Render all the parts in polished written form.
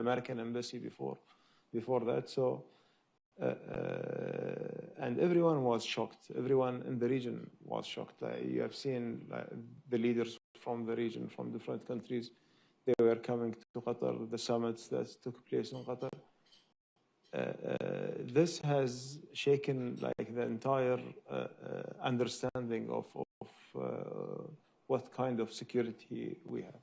American embassy before that. So, and everyone was shocked. Everyone in the region was shocked. You have seen the leaders from the region, from different countries, they were coming to Qatar, the summits that took place in Qatar. This has shaken like the entire understanding of what kind of security we have.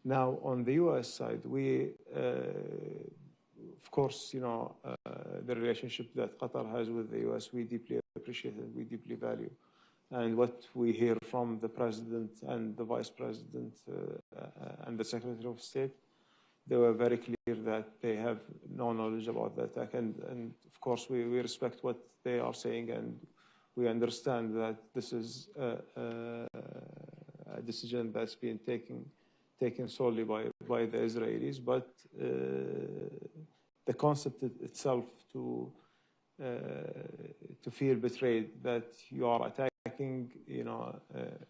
Now, on the U.S. side, we, of course, the relationship that Qatar has with the U.S., we deeply appreciate it, we deeply value. And what we hear from the President and the Vice President and the Secretary of State, they were very clear that they have no knowledge about the attack. And of course, we respect what they are saying, and we understand that this is a decision that's been taken solely by the Israelis. But the concept itself to feel betrayed that you are attacking,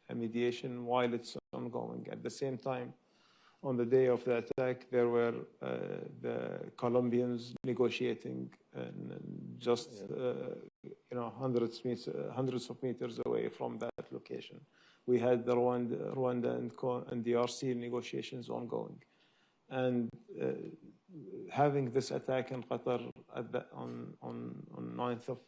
a mediation while it's ongoing. At the same time, on the day of the attack, there were the Colombians negotiating, and just hundreds of meters away from that location. We had the Rwanda and DRC negotiations ongoing, and having this attack in Qatar on 9th of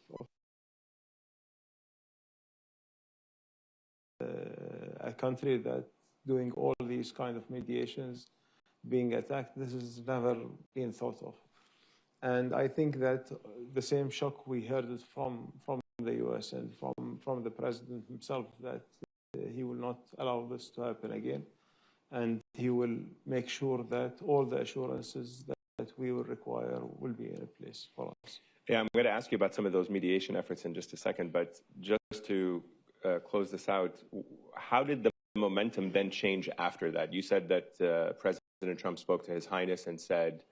a country that doing all these kind of mediations being attacked, this has never been thought of. And I think that the same shock we heard it from the US and from the President himself, that he will not allow this to happen again. And he will make sure that all the assurances that we will require will be in place for us. Yeah, I'm going to ask you about some of those mediation efforts in just a second, but just to close this out, how did the momentum then change after that? You said that President Trump spoke to His Highness and said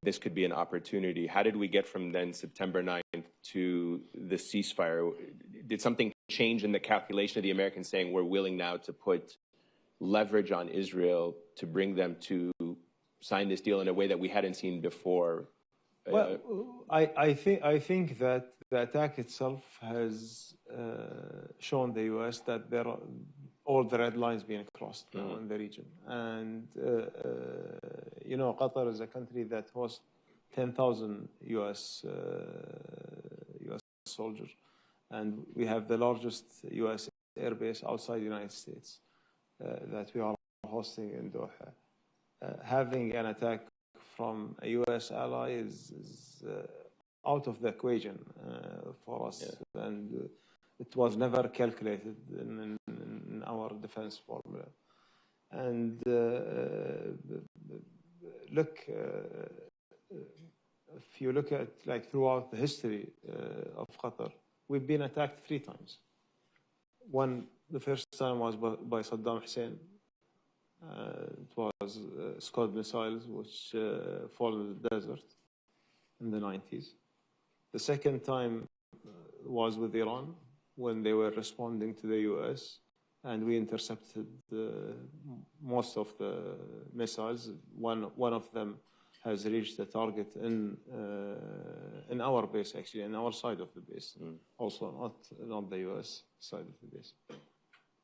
this could be an opportunity. How did we get from then September 9th to the ceasefire? Did something change in the calculation of the Americans saying we're willing now to put leverage on Israel to bring them to sign this deal in a way that we hadn't seen before? Well, I think that the attack itself has shown the U.S. that there are all the red lines being crossed now in the region. And, Qatar is a country that hosts 10,000 U.S. soldiers. And we have the largest U.S. airbase outside the United States that we are hosting in Doha. Having an attack from a U.S. ally is out of the equation for us. Yeah. And it was never calculated in our defense formula. And look, if you look at throughout the history of Qatar, we've been attacked 3 times. The first time was by Saddam Hussein. It was Scud missiles which fall in the desert in the 90s. The second time was with Iran, when they were responding to the U.S., and we intercepted most of the missiles. One of them has reached the target in our base, actually, in our side of the base, also not the U.S. side of the base.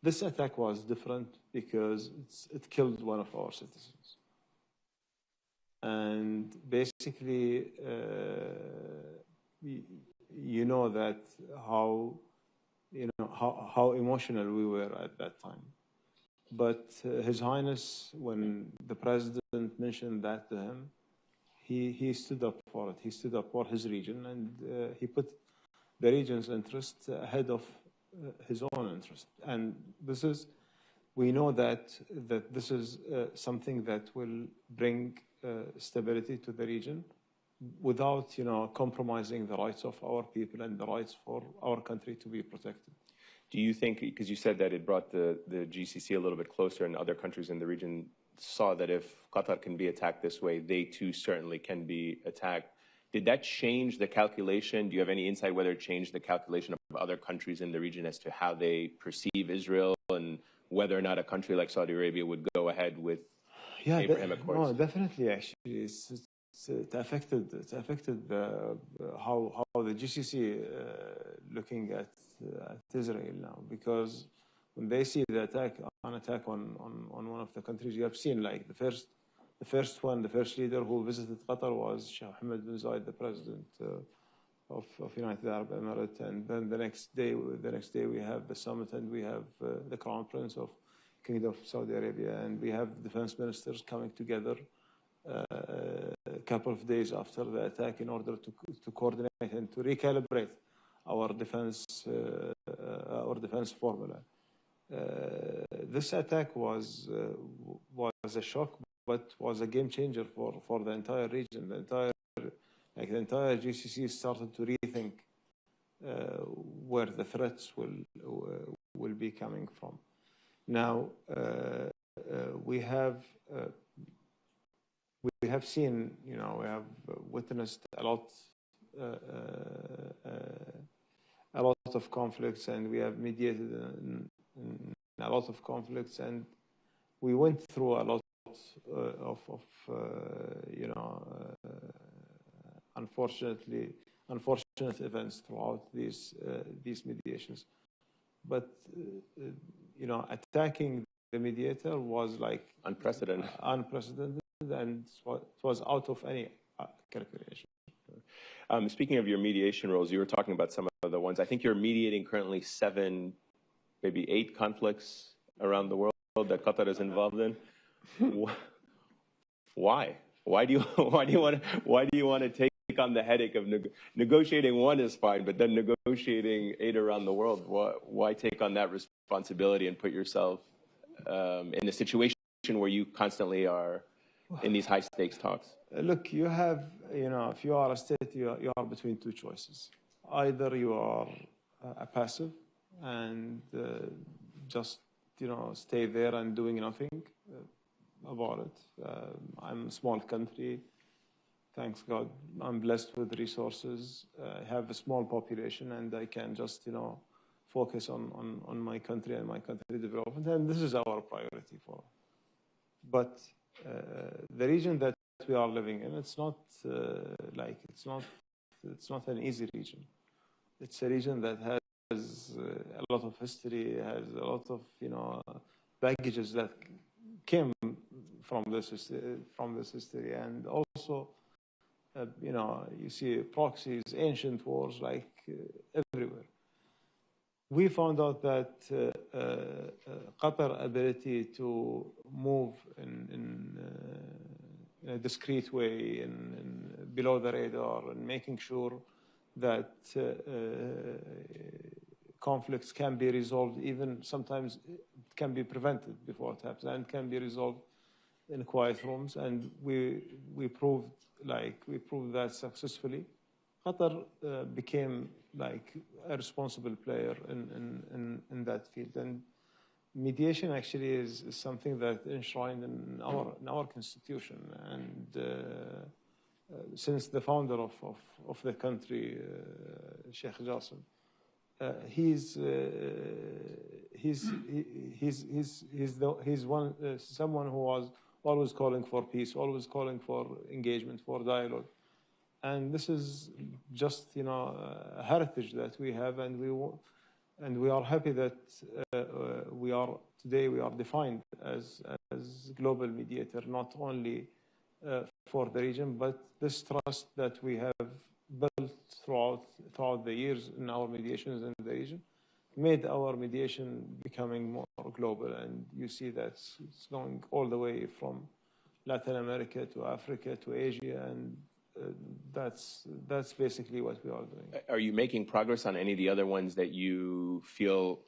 This attack was different because it killed one of our citizens. And basically, you know that how emotional we were at that time. But His Highness, when the President mentioned that to him, he stood up for it. He stood up for his region, and he put the region's interest ahead of his own interest. And we know that this is something that will bring stability to the region without, compromising the rights of our people and the rights for our country to be protected. Do you think, because you said that it brought the GCC a little bit closer, and other countries in the region saw that if Qatar can be attacked this way, they too certainly can be attacked. Did that change the calculation? Do you have any insight whether it changed the calculation of other countries in the region as to how they perceive Israel, and whether or not a country like Saudi Arabia would go ahead with Yeah, Abraham Accords? no, definitely. Actually, it affected how the GCC looking at Israel now, because when they see the attack on one of the countries, you have seen like the first leader who visited Qatar was Sheikh Mohammed bin Zayed, the president of United Arab Emirates, and then the next day we have the summit, and we have the Crown Prince of Kingdom of Saudi Arabia, and we have defense ministers coming together a couple of days after the attack in order to coordinate and to recalibrate our defense formula. This attack was a shock, but was a game changer for the entire region. The entire GCC started to rethink where the threats will be coming from. Now we have seen, we have witnessed a lot of conflicts, and we have mediated in a lot of conflicts, and we went through a lot of unfortunate events throughout these mediations. But attacking the mediator was like unprecedented, and it was out of any calculation. Speaking of your mediation roles, you were talking about some of the ones. I think you're mediating currently 7, maybe 8 conflicts around the world that Qatar is involved in. Why? Why do you want to take on the headache of negotiating one is fine, but then negotiating 8 around the world? Why take on that responsibility and put yourself in a situation where you constantly are in these high stakes talks? Look, you have, if you are a state, you are between 2 choices. Either you are a passive and just, stay there and doing nothing about it. I'm a small country. Thanks God, I'm blessed with resources. I have a small population, and I can just, focus on my country and my country development, and this is our priority for. But the region that we are living in, it's not it's not an easy region. It's a region that has a lot of history, has a lot of baggages that came from this history, and also you see proxies, ancient wars everywhere. We found out that Qatar's ability to move in a discreet way, in below the radar, and making sure that conflicts can be resolved, even sometimes it can be prevented before it happens, and can be resolved in quiet rooms. And we proved that successfully. Qatar became a responsible player in that field, and mediation actually is something that enshrined in our constitution. And since the founder of the country, Sheikh Jassim, he's someone who was always calling for peace, always calling for engagement, for dialogue. And this is just, a heritage that we have, and we are happy that we are defined as global mediator, not only for the region, but this trust that we have built throughout the years in our mediations in the region made our mediation becoming more global. And you see that it's going all the way from Latin America to Africa to Asia, and that's basically what we are doing. Are you making progress on any of the other ones that you feel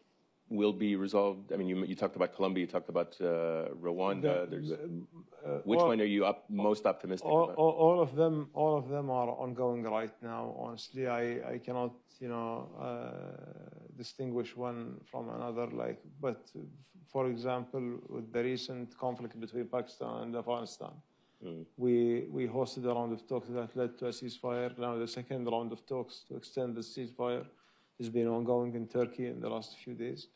will be resolved? I mean, you talked about Colombia, you talked about Rwanda. Which one are you most optimistic about? All of them are ongoing right now. Honestly, I cannot distinguish one from another. But for example, with the recent conflict between Pakistan and Afghanistan, we hosted a round of talks that led to a ceasefire. Now the second round of talks to extend the ceasefire has been ongoing in Turkey in the last few days.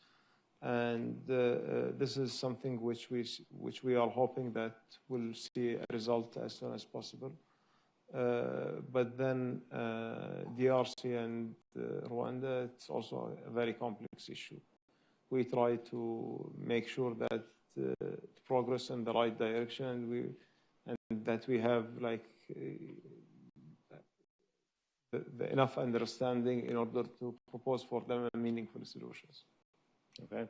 And this is something which we are hoping that will see a result as soon as possible. But then DRC and Rwanda, it's also a very complex issue. We try to make sure that progress in the right direction, and that we have like enough understanding in order to propose for them meaningful solutions. Okay.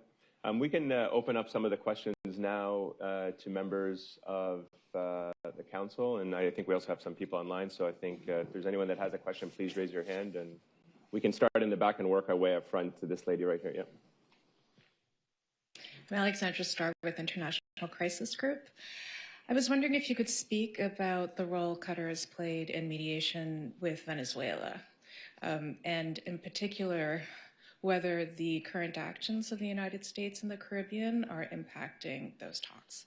We can open up some of the questions now to members of the council, and I think we also have some people online, so I think if there's anyone that has a question, please raise your hand, and we can start in the back and work our way up front to this lady right here. Yeah. I'm Alexandra Starr with International Crisis Group. I was wondering if you could speak about the role Qatar has played in mediation with Venezuela, and in particular, whether the current actions of the United States in the Caribbean are impacting those talks.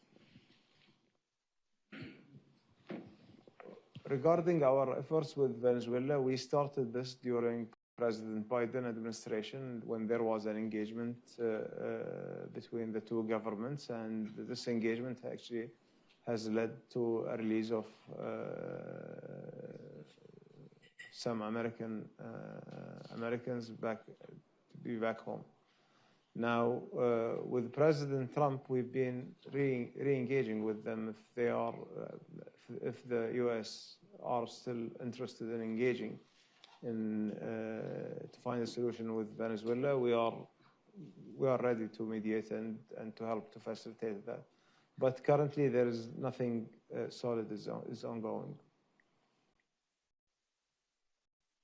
Regarding our efforts with Venezuela, we started this during President Biden administration when there was an engagement between the two governments, and this engagement actually has led to a release of some Americans back home. Now, with President Trump, we've been re-engaging with them if the U.S. are still interested in engaging to find a solution with Venezuela. We are ready to mediate and to help to facilitate that. But currently, there is nothing solid is ongoing.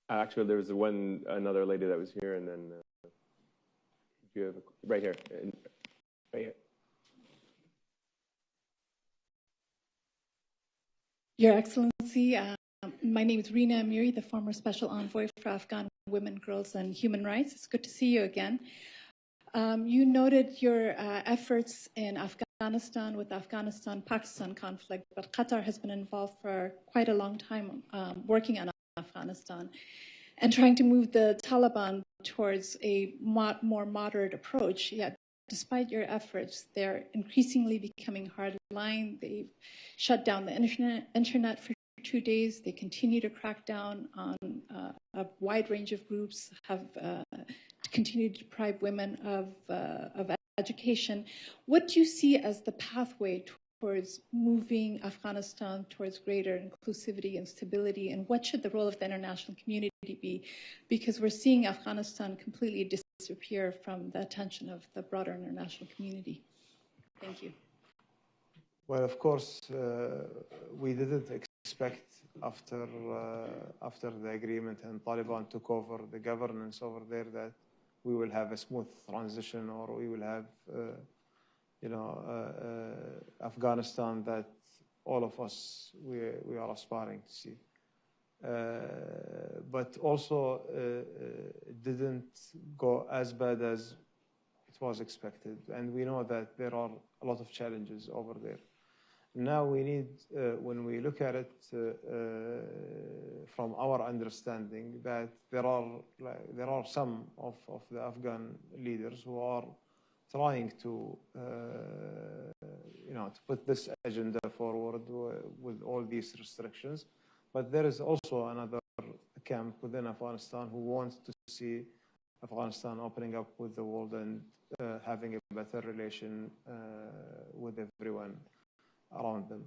Actually, there was another lady that was here, and then you have right here, right here. Your Excellency, my name is Rina Amiri, the former Special Envoy for Afghan Women, Girls, and Human Rights. It's good to see you again. You noted your efforts in Afghanistan with the Afghanistan-Pakistan conflict, but Qatar has been involved for quite a long time working on Afghanistan and trying to move the Taliban towards a more moderate approach. Yet, despite your efforts, they're increasingly becoming hardline. They've shut down the internet for 2 days. They continue to crack down on a wide range of groups, have continued to deprive women of education. What do you see as the pathway towards moving Afghanistan towards greater inclusivity and stability, and what should the role of the international community be? Because we're seeing Afghanistan completely disappear from the attention of the broader international community. Thank you. Well, of course, we didn't expect after the agreement and Taliban took over the governance over there that we will have a smooth transition, or we will have Afghanistan that all of us we are aspiring to see. But also it didn't go as bad as it was expected, and we know that there are a lot of challenges over there. Now we need, when we look at it from our understanding, that there are some of the Afghan leaders who are trying to to put this agenda forward with all these restrictions. But there is also another camp within Afghanistan who wants to see Afghanistan opening up with the world and having a better relation with everyone around them.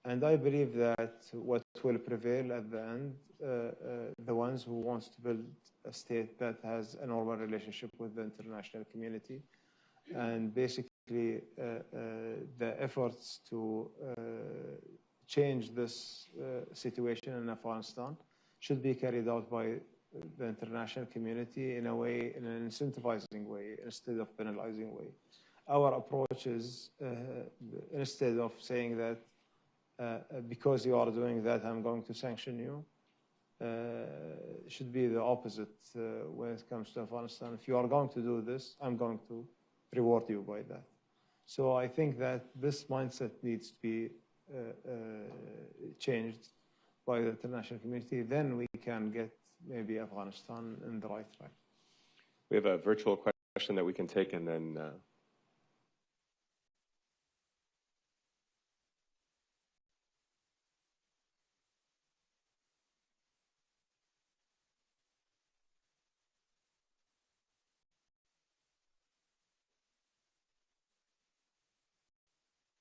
And I believe that what will prevail at the end, the ones who want to build a state that has a normal relationship with the international community, and basically the efforts to change this situation in Afghanistan should be carried out by the international community in a way, in an incentivizing way, instead of penalizing way. Our approach is, instead of saying that because you are doing that, I'm going to sanction you, should be the opposite when it comes to Afghanistan. If you are going to do this, I'm going to reward you by that. So I think that this mindset needs to be changed by the international community. Then we can get maybe Afghanistan in the right track. We have a virtual question that we can take, and then...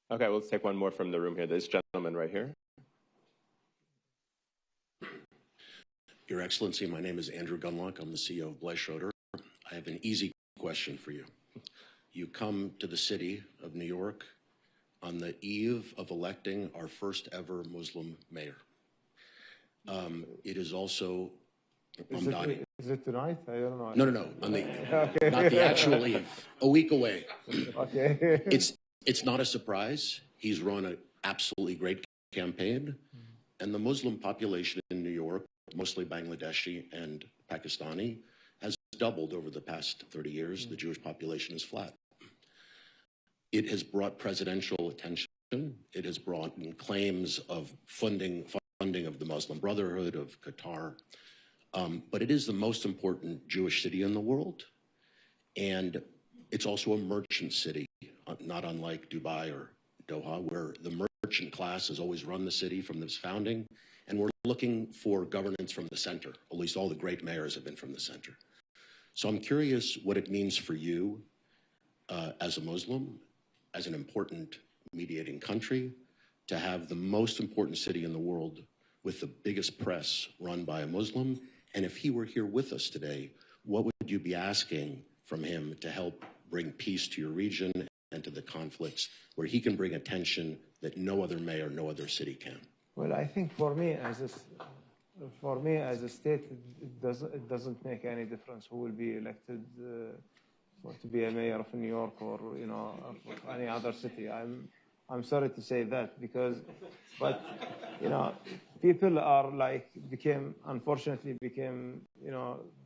Okay, let's take one more from the room here. This gentleman right here. Your Excellency, my name is Andrew Gunlock. I'm the CEO of Blaise Schroeder. I have an easy question for you. You come to the city of New York on the eve of electing our first ever Muslim mayor. It is also... Is it tonight? I don't know. No. On the, okay. Not the actual eve. A week away. Okay. It's not a surprise. He's run an absolutely great campaign, and the Muslim population in New York, mostly Bangladeshi and Pakistani, has doubled over the past 30 years. The Jewish population is flat. It has brought presidential attention. It has brought in claims of funding of the Muslim Brotherhood, of Qatar. But it is the most important Jewish city in the world. And it's also a merchant city, not unlike Dubai or Doha, where the merchant class has always run the city from its founding. And we're looking for governance from the center. At least all the great mayors have been from the center. So I'm curious what it means for you as a Muslim, as an important mediating country, to have the most important city in the world with the biggest press run by a Muslim. And if he were here with us today, what would you be asking from him to help bring peace to your region and to the conflicts where he can bring attention that no other mayor, no other city can? Well, I think for me as a state, it doesn't make any difference who will be elected to be a mayor of New York or of any other city. I'm sorry to say that but people are unfortunately became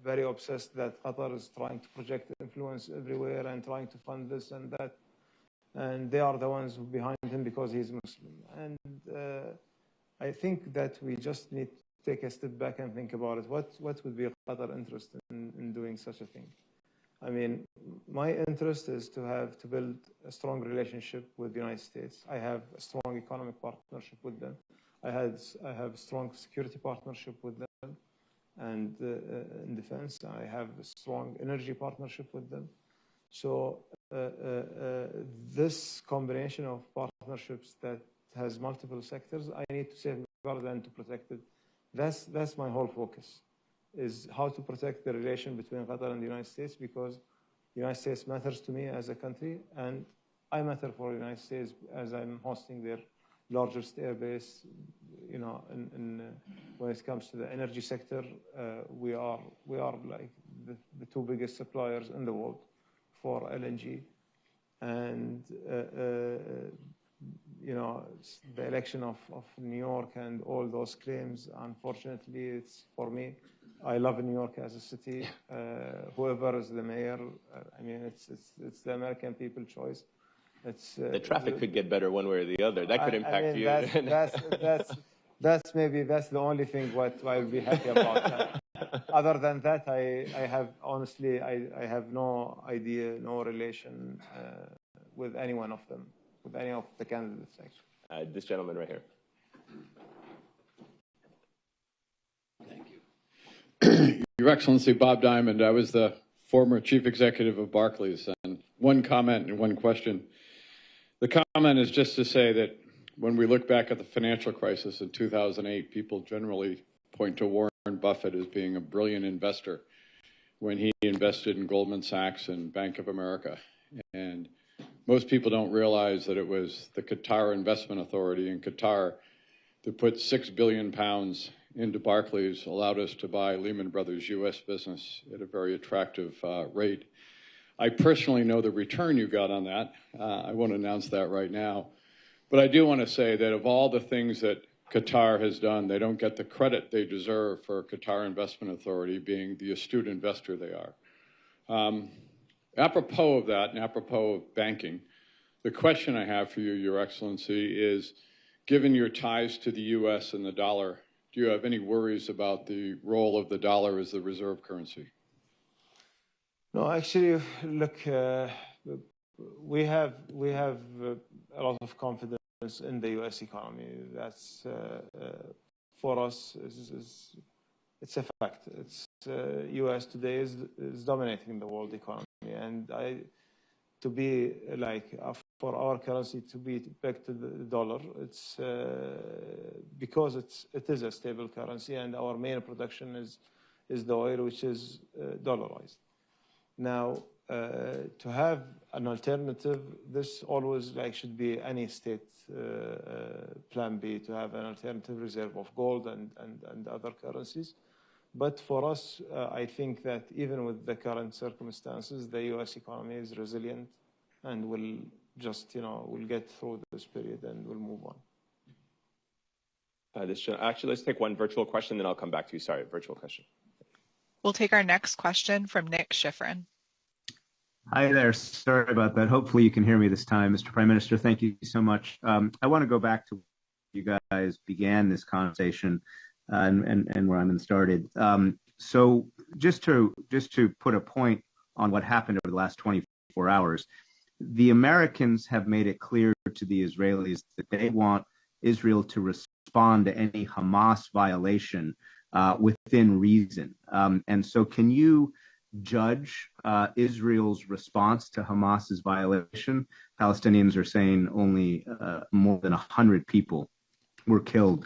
very obsessed that Qatar is trying to project influence everywhere and trying to fund this and that, and they are the ones behind him because he's Muslim. And I think that we just need to take a step back and think about it. What would be Qatar's interest in doing such a thing? I mean, my interest is to build a strong relationship with the United States. I have a strong economic partnership with them. I have a strong security partnership with them, and in defense, I have a strong energy partnership with them. So this combination of partnerships that has multiple sectors, I need to safeguard and to protect it. That's my whole focus, is how to protect the relation between Qatar and the United States, because the United States matters to me as a country, and I matter for the United States as I'm hosting their largest airbase. When it comes to the energy sector, we are like the two biggest suppliers in the world for LNG, and the election of New York and all those claims, unfortunately, it's for me. I love New York as a city. Whoever is the mayor, I mean, it's the American people's choice. The traffic could get better one way or the other. That could impact you. That's the only thing what I'll be happy about. Other than that, I have no idea, no relation with any one of them, with any of the candidates, actually. This gentleman right here. Thank you. Your Excellency, Bob Diamond, I was the former chief executive of Barclays, and one comment and one question. The comment is just to say that when we look back at the financial crisis in 2008, people generally point to Warren Buffett as being a brilliant investor when he invested in Goldman Sachs and Bank of America. And most people don't realize that it was the Qatar Investment Authority in Qatar that put £6 billion into Barclays, allowed us to buy Lehman Brothers U.S. business at a very attractive rate. I personally know the return you got on that. I won't announce that right now. But I do want to say that of all the things that Qatar has done, they don't get the credit they deserve for Qatar Investment Authority being the astute investor they are. Apropos of that, and apropos of banking, the question I have for you, Your Excellency, is given your ties to the U.S. and the dollar, do you have any worries about the role of the dollar as the reserve currency? No, actually, look, we have a lot of confidence in the U.S. economy. That's for us. It's a fact. It's U.S. today is dominating the world economy, and to be like for our currency to be pegged to the dollar, it's because it is a stable currency, and our main production is the oil, which is dollarized. Now, to have an alternative, this always should be any state plan B, to have an alternative reserve of gold and other currencies. But for us, I think that even with the current circumstances, the U.S. economy is resilient and will just, will get through this period and will move on. Actually, let's take one virtual question, then I'll come back to you. Sorry, virtual question. We'll take our next question from Nick Schifrin. Hi there. Sorry about that. Hopefully you can hear me this time. Mr. Prime Minister, thank you so much. I want to go back to where you guys began this conversation and where I'm started. So just to put a point on what happened over the last 24 hours, the Americans have made it clear to the Israelis that they want Israel to respond to any Hamas violation within reason. And so can you judge Israel's response to Hamas's violation? Palestinians are saying only more than 100 people were killed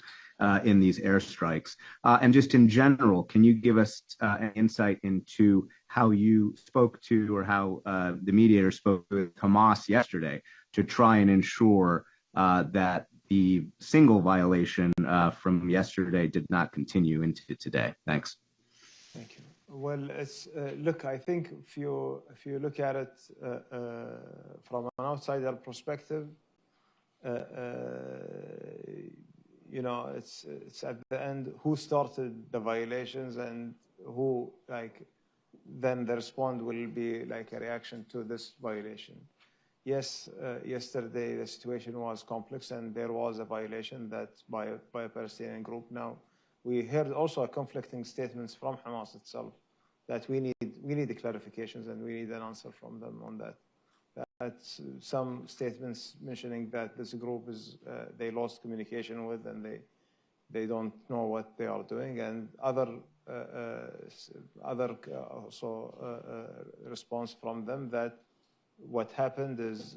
in these airstrikes. And just in general, can you give us an insight into how you spoke to, or how the mediator spoke with Hamas yesterday to try and ensure that the single violation from yesterday did not continue into today? Thanks. Thank you. Well, look, I think if you look at it from an outsider perspective, it's at the end who started the violations and who then the response will be like a reaction to this violation. Yes, yesterday the situation was complex and there was a violation that by a Palestinian group. Now, we heard also conflicting statements from Hamas itself that we need the clarifications and we need an answer from them on that. That's some statements mentioning that this group is they lost communication with and they don't know what they are doing, and other response from them that what happened is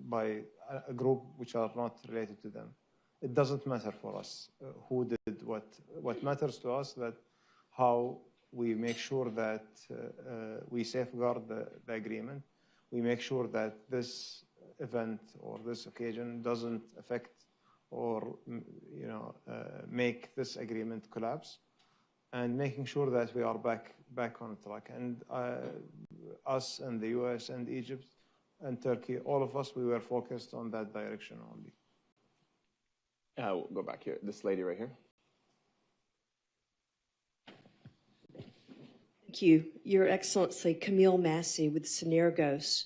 by a group which are not related to them. It doesn't matter for us who did what. What matters to us that how we make sure that we safeguard the agreement. We make sure that this event or this occasion doesn't affect or make this agreement collapse, and making sure that we are back on track. And us and the U.S. and Egypt and Turkey, all of us, we were focused on that direction only. We'll go back here. This lady right here. Thank you. Your Excellency, Camille Massey with Synergos.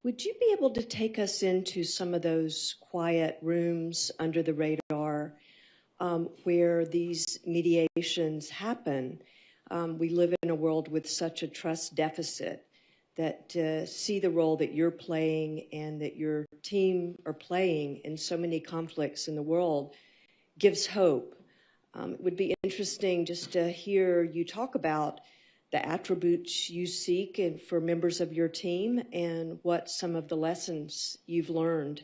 Would you be able to take us into some of those quiet rooms under the radar where these mediations happen? We live in a world with such a trust deficit that see the role that you're playing and that your team are playing in so many conflicts in the world gives hope. It would be interesting just to hear you talk about the attributes you seek and for members of your team and what some of the lessons you've learned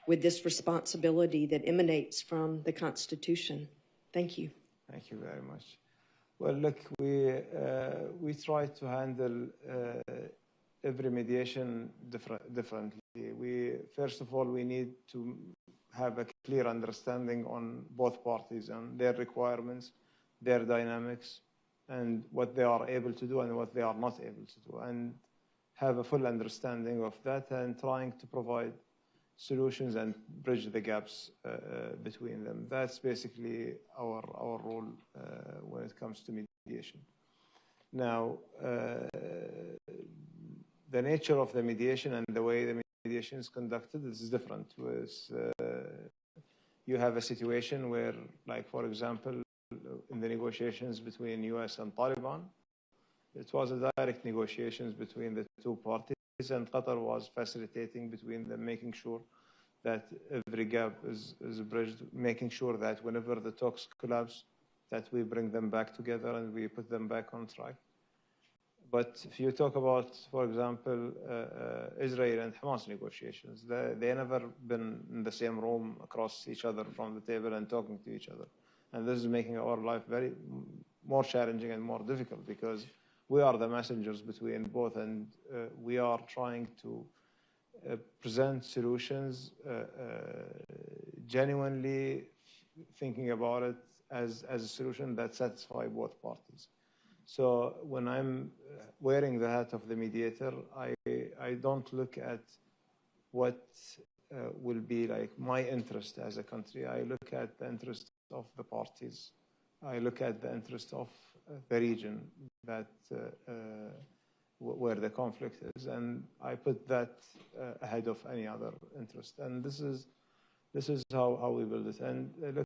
with this responsibility that emanates from the Constitution. Thank you. Thank you very much. Well, look, we try to handle every mediation differently. First of all, we need to have a clear understanding on both parties and their requirements, their dynamics, and what they are able to do and what they are not able to do, and have a full understanding of that and trying to provide solutions and bridge the gaps between them. That's basically our role when it comes to mediation. Now, the nature of the mediation and the way the mediation is conducted is different. You have a situation where, like, for example, in the negotiations between U.S. and Taliban, It was a direct negotiations between the two parties, and Qatar was facilitating between them, making sure that every gap is bridged, making sure that whenever the talks collapse, that we bring them back together and we put them back on track. But if you talk about, for example, Israel and Hamas negotiations, they never been in the same room across each other from the table and talking to each other. And this is making our life very more challenging and more difficult because we are the messengers between both, and we are trying to present solutions genuinely thinking about it as a solution that satisfies both parties. So when I'm wearing the hat of the mediator, I don't look at what will be like my interest as a country. I look at the interest of the parties. I look at the interest of the region that where the conflict is, and I put that ahead of any other interest. And this is how we build it. And look,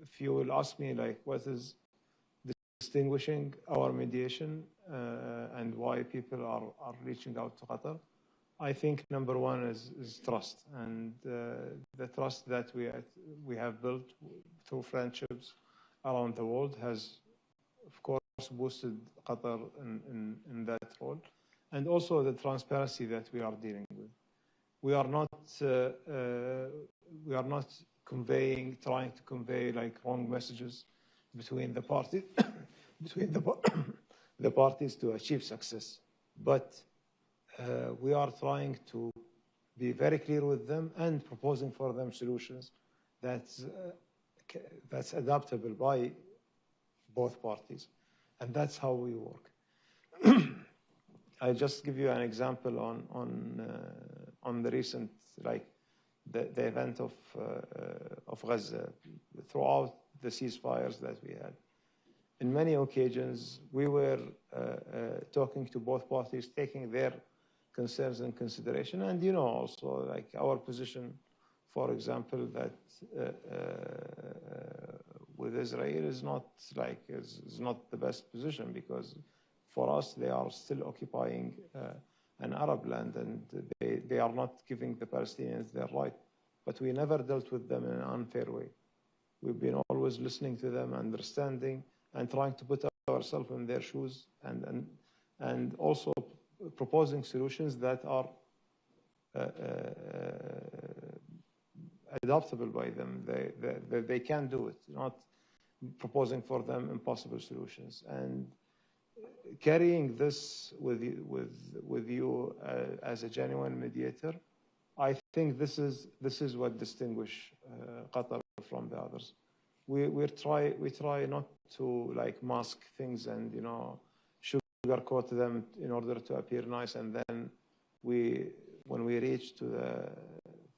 if you will ask me, like, what is distinguishing our mediation and why people are reaching out to Qatar, I think number one is trust, and the trust that we have built through friendships around the world has, of course, boosted Qatar in that role, and also the transparency that we are dealing with. We are not trying to convey like wrong messages between the parties, between the parties to achieve success, but we are trying to be very clear with them and proposing for them solutions that's adaptable by both parties, and that's how we work. I'll just give you an example on the recent, like the event of Gaza. Throughout the ceasefires that we had, in many occasions we were talking to both parties, taking their concerns in consideration, and also like our position, for example, that with Israel is not the best position, because for us they are still occupying an Arab land, and they are not giving the Palestinians their right. But we never dealt with them in an unfair way. We've been always listening to them, understanding, and trying to put ourselves in their shoes, and also proposing solutions that are adaptable by them. They can do it, not proposing for them impossible solutions. And carrying this with you as a genuine mediator, I think this is what distinguishes Qatar from the others. We try not to like mask things and sugarcoat them in order to appear nice, and then when we reach to the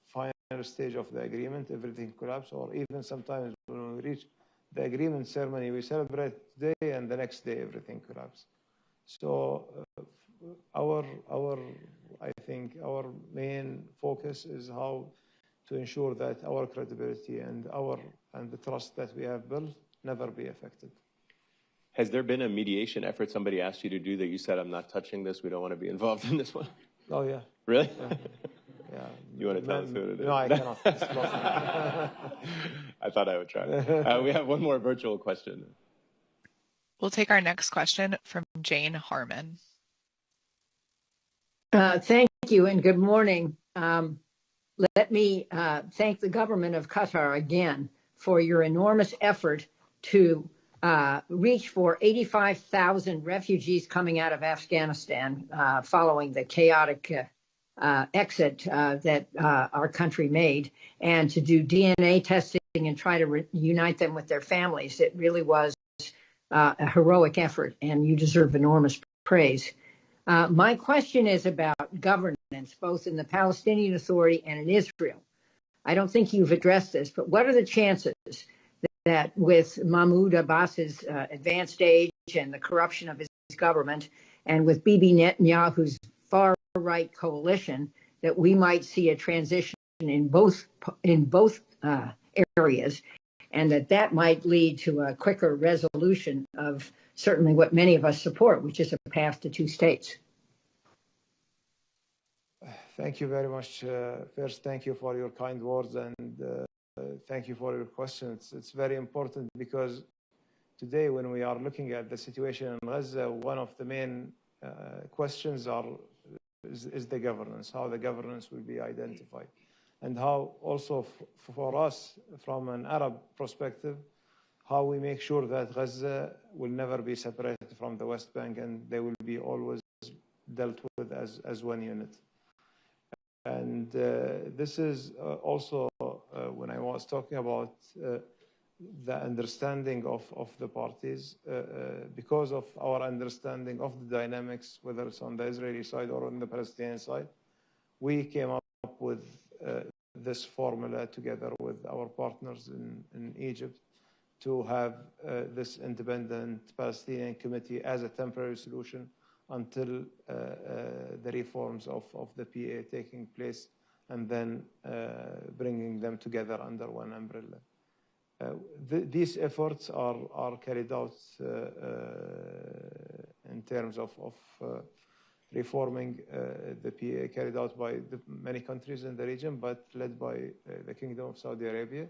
final stage of the agreement, everything collapses. Or even sometimes when we reach the agreement ceremony, we celebrate today, and the next day everything collapses. So I think our main focus is how to ensure that our credibility and the trust that we have built never be affected. Has there been a mediation effort somebody asked you to do that you said, I'm not touching this, we don't want to be involved in this one? Oh, yeah. Really? Yeah. You want to tell us who it is? No, I cannot. I thought I would try. We have one more virtual question. We'll take our next question from Jane Harmon. Thank you and good morning. Let me thank the government of Qatar again for your enormous effort to reach for 85,000 refugees coming out of Afghanistan following the chaotic exit that our country made, and to do DNA testing and try to reunite them with their families. It really was a heroic effort, and you deserve enormous praise. My question is about governance, both in the Palestinian Authority and in Israel. I don't think you've addressed this, but what are the chances that with Mahmoud Abbas's advanced age and the corruption of his government, and with Bibi Netanyahu's far-right coalition, that we might see a transition in both areas, and that might lead to a quicker resolution of certainly what many of us support, which is a path to two states. Thank you very much. First, thank you for your kind words, and thank you for your questions. It's very important because today, when we are looking at the situation in Gaza, one of the main questions is the governance, how the governance will be identified, and how also for us, from an Arab perspective, how we make sure that Gaza will never be separated from the West Bank and they will be always dealt with as one unit. And this is also when I was talking about the understanding of the parties, because of our understanding of the dynamics, whether it's on the Israeli side or on the Palestinian side, we came up with this formula together with our partners in Egypt to have this independent Palestinian committee as a temporary solution until the reforms of the PA taking place, and then bringing them together under one umbrella. These efforts are carried out in terms of reforming the PA, carried out by many countries in the region, but led by the Kingdom of Saudi Arabia.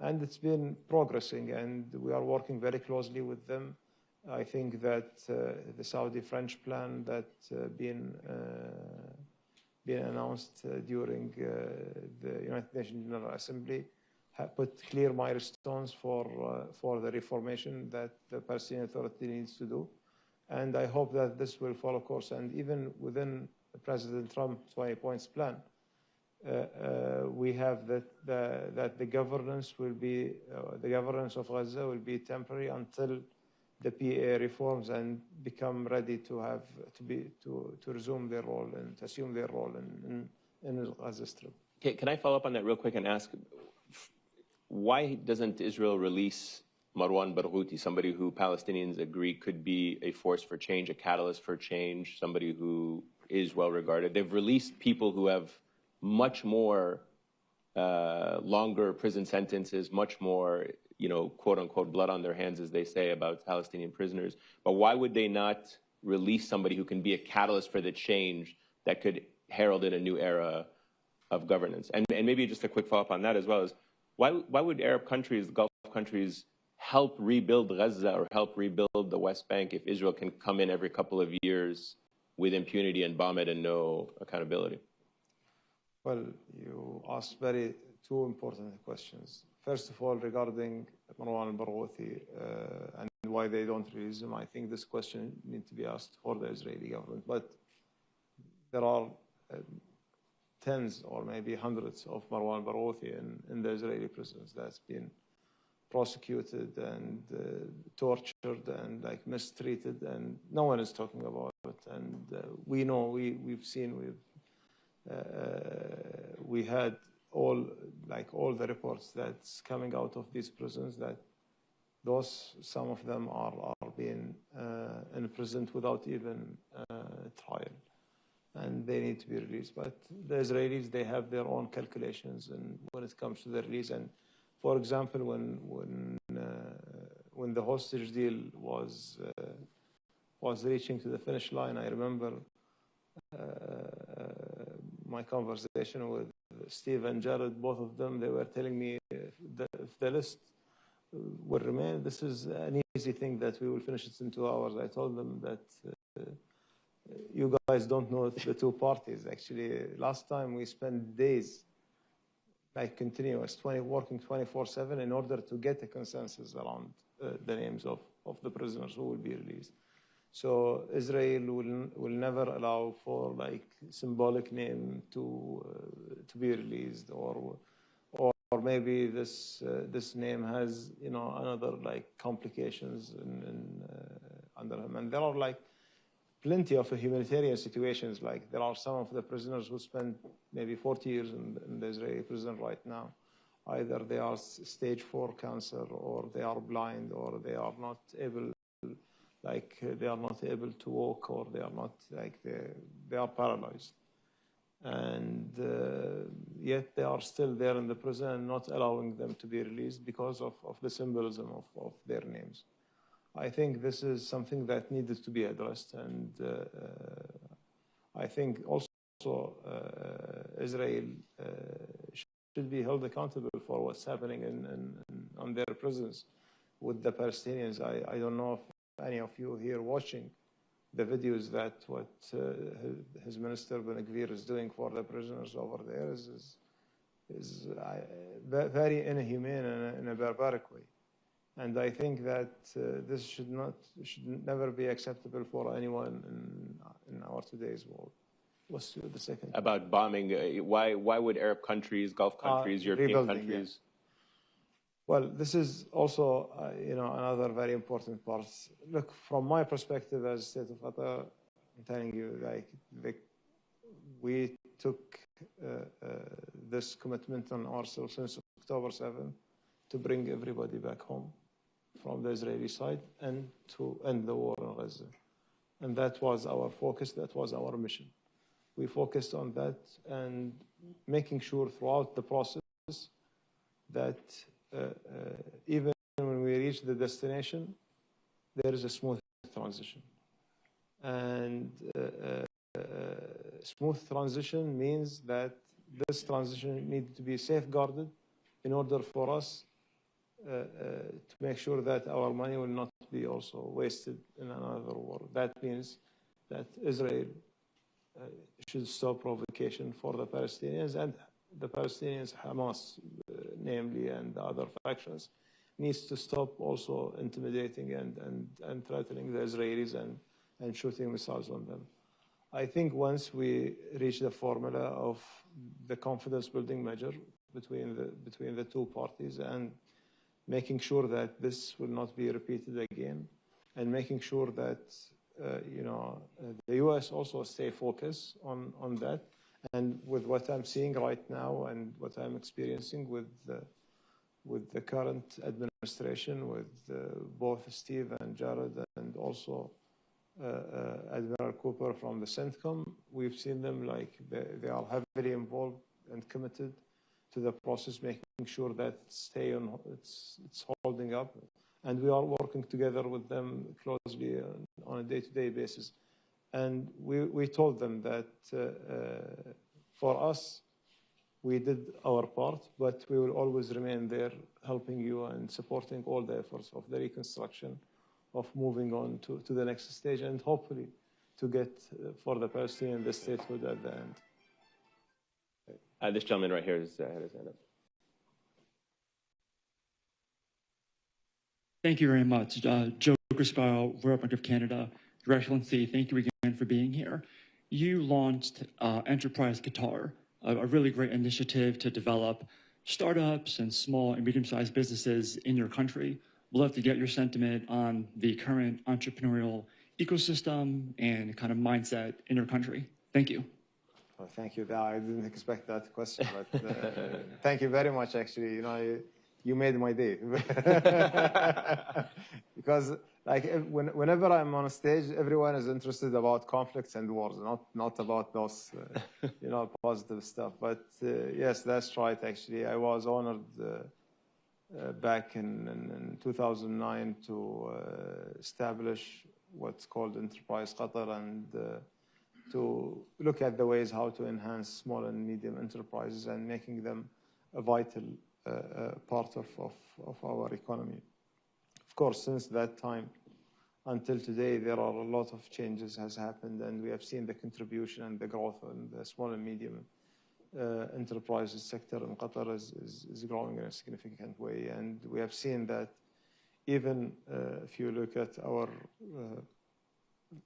And it's been progressing, and we are working very closely with them. I think that the Saudi-French plan that been announced during the United Nations General Assembly put clear milestones for the reformation that the Palestinian Authority needs to do. And I hope that this will follow course. And even within President Trump's 20 points plan, we have that the governance will be, the governance of Gaza will be temporary until the PA reforms and become ready to resume their role and to assume their role in the Gaza Strip. Okay, can I follow up on that real quick and ask, why doesn't Israel release Marwan Barghouti, somebody who Palestinians agree could be a force for change, a catalyst for change, somebody who is well regarded? They've released people who have much more longer prison sentences, much more, quote unquote, blood on their hands, as they say about Palestinian prisoners. But why would they not release somebody who can be a catalyst for the change that could herald in a new era of governance? And maybe just a quick follow-up on that as well is, why would Arab countries, Gulf countries, help rebuild Gaza or help rebuild the West Bank if Israel can come in every couple of years with impunity and bomb it and no accountability? Well, you asked two important questions. First of all, regarding Marwan al-Barghouti and why they don't release him, I think this question needs to be asked for the Israeli government. But there are tens or maybe hundreds of Marwan al-Barghouti in the Israeli prisons that's been prosecuted and tortured and mistreated, and no one is talking about it. And we know, we've seen, we had all the reports that's coming out of these prisons that some of them are being imprisoned without even trial, and they need to be released. But the Israelis, they have their own calculations and when it comes to the release. And for example, when the hostage deal was reaching to the finish line, I remember my conversation with Steve and Jared, both of them, they were telling me if the list will remain, this is an easy thing that we will finish it in 2 hours. I told them that you guys don't know the two parties. Actually, last time we spent days continuous, working 24/7 in order to get a consensus around the names of the prisoners who will be released. So Israel will never allow for symbolic name to be released, or maybe this name has another complications under him. And there are plenty of humanitarian situations. There are some of the prisoners who spend maybe 40 years in the Israeli prison right now. Either they are stage 4 cancer, or they are blind, or they are not able, they are not able to walk, or they are not they are paralyzed. And yet they are still there in the prison and not allowing them to be released because of the symbolism of their names. I think this is something that needed to be addressed, and I think also Israel should be held accountable for what's happening on their prisons with the Palestinians. I don't know if any of you here watching the videos that what his minister Ben Gvir is doing for the prisoners over there is very inhumane and in a barbaric way. And I think that this should never be acceptable for anyone in our today's world. What's the second? About bombing, why would Arab countries, Gulf countries, European countries? Yeah. Well, this is also another very important part. Look, from my perspective as State of Qatar, I'm telling you, we took this commitment on ourselves since October 7th to bring everybody back home from the Israeli side and to end the war in Gaza. And that was our focus, that was our mission. We focused on that and making sure throughout the process that even when we reach the destination, there is a smooth transition. And smooth transition means that this transition needs to be safeguarded in order for us to make sure that our money will not be also wasted in another war. That means that Israel should stop provocation for the Palestinians, and the Palestinians, Hamas namely, and the other factions, needs to stop also intimidating and threatening the Israelis and shooting missiles on them. I think once we reach the formula of the confidence building measure between the two parties and making sure that this will not be repeated again, and making sure that the U.S. also stay focused on that. And with what I'm seeing right now and what I'm experiencing with the current administration, with both Steve and Jared, and also Admiral Cooper from the CENTCOM, we've seen them they are heavily involved and committed to the process, making sure that it's holding up. And we are working together with them closely on a day-to-day basis. And we told them that for us, we did our part, but we will always remain there helping you and supporting all the efforts of the reconstruction, of moving on to the next stage, and hopefully to get for the Palestinian the statehood at the end. This gentleman right here had his hand up. Thank you very much. Joe Grisbow, Royal Bank of Canada. Your Excellency, thank you again for being here. You launched Enterprise Qatar, a really great initiative to develop startups and small and medium-sized businesses in your country. We'd love to get your sentiment on the current entrepreneurial ecosystem and kind of mindset in your country. Thank you. Well, thank you. I didn't expect that question, but thank you very much, actually. You made my day. Because whenever I'm on a stage, everyone is interested about conflicts and wars, not about those positive stuff. But yes, that's right, actually. I was honored back in 2009 to establish what's called Enterprise Qatar, and to look at the ways how to enhance small and medium enterprises and making them a vital part of our economy. Of course, since that time until today, there are a lot of changes has happened, and we have seen the contribution and the growth in the small and medium enterprises sector in Qatar is growing in a significant way. And we have seen that even if you look at our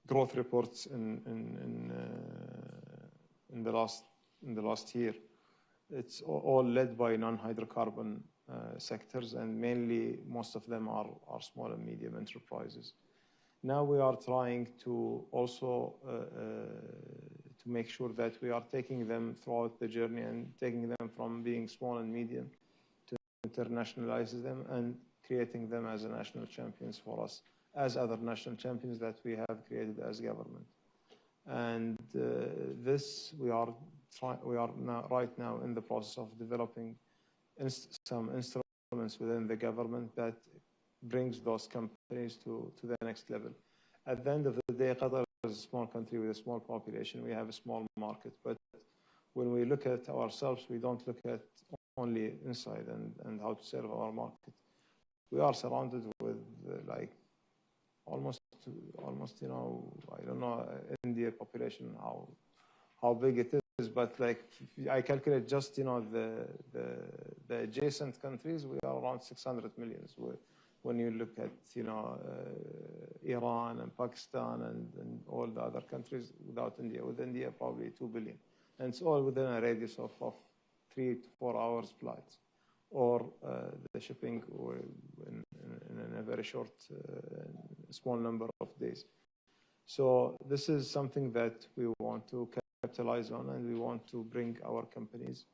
growth reports in the last year, it's all led by non-hydrocarbon sectors, and mainly most of them are small and medium enterprises. Now we are trying to also to make sure that we are taking them throughout the journey and taking them from being small and medium to internationalize them and creating them as national champions for us, as other national champions that we have created as government. And this we are right now in the process of developing some instruments within the government that brings those companies to the next level. At the end of the day, Qatar is a small country with a small population. We have a small market, but when we look at ourselves, we don't look at only inside and how to serve our market. We are surrounded with like almost, you know, I don't know, India population, how big it is, but like I calculate just, you know, the adjacent countries, we are around 600 million. When you look at, you know, Iran and Pakistan and all the other countries without India, with India probably 2 billion. And it's all within a radius of 3 to 4 hours flights, or the shipping or in a very short, small number of days. So this is something that we want to capitalize on, and we want to bring our companies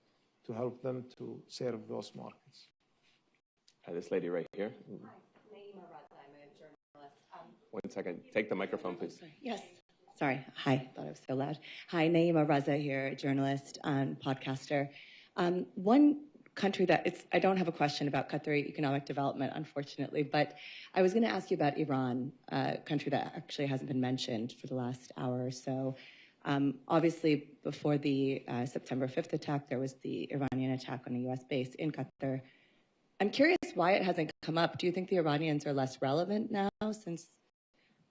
to help them to serve those markets. This lady right here. Hi, Naima Raza, I'm a journalist. 1 second, take the microphone, please. Yes. Sorry. Hi, thought I was so loud. Hi, Naima Raza here, journalist and podcaster. One country that I don't have a question about Qatari economic development, unfortunately, but I was going to ask you about Iran, a country that actually hasn't been mentioned for the last hour or so. Obviously, before the September 5th attack, there was the Iranian attack on a U.S. base in Qatar. I'm curious why it hasn't come up. Do you think the Iranians are less relevant now since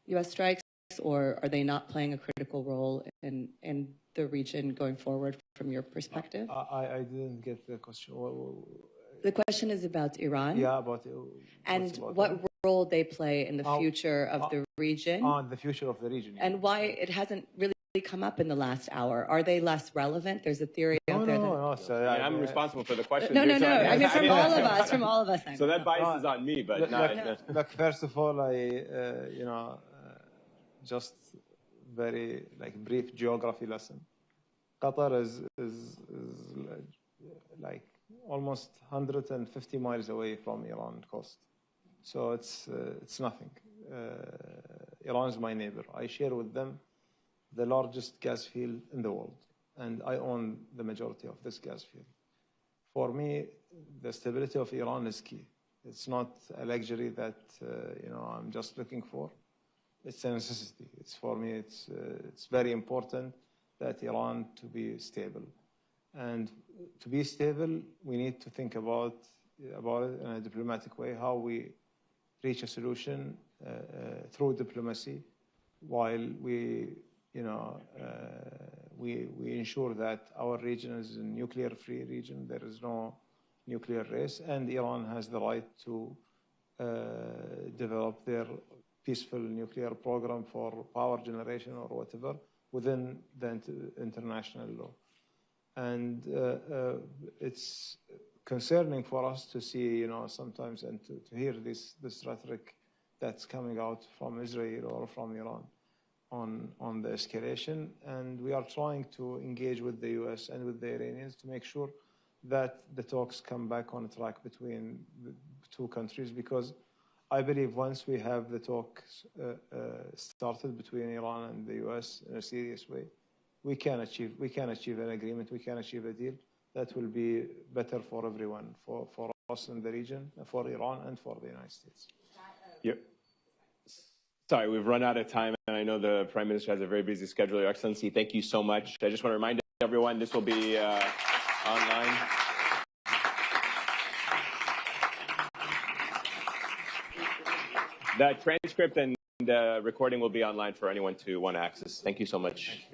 U.S. strikes, or are they not playing a critical role in the region going forward from your perspective? I didn't get the question. The question is about Iran. Yeah, about and what role they play in the future of the region. On the future of the region. And why it hasn't really come up in the last hour. Are they less relevant? There's a theory out there. No. I'm responsible for the question. No. I mean, from all of us. So that bias is on me, but Look, first of all, just very brief geography lesson. Qatar is like almost 150 miles away from Iran coast, so it's nothing. Iran is my neighbor. I share with them the largest gas field in the world, and I own the majority of this gas field. For me, the stability of Iran is key. It's not a luxury that I'm just looking for. It's a necessity. For me, it's very important that Iran to be stable, and to be stable, we need to think about it in a diplomatic way, how we reach a solution through diplomacy, while we ensure that our region is a nuclear-free region. There is no nuclear race, and Iran has the right to develop their peaceful nuclear program for power generation or whatever within the international law. And it's concerning for us to see, sometimes, and to hear this rhetoric that's coming out from Israel or from Iran on the escalation. And we are trying to engage with the US and with the Iranians to make sure that the talks come back on track between the two countries, because I believe once we have the talks started between Iran and the US in a serious way, we can achieve an agreement, we can achieve a deal that will be better for everyone, for us in the region, for Iran, and for the United States. Yep. Sorry, we've run out of time, and I know the Prime Minister has a very busy schedule. Your Excellency, thank you so much. I just want to remind everyone this will be online. The transcript and recording will be online for anyone to want to access. Thank you so much.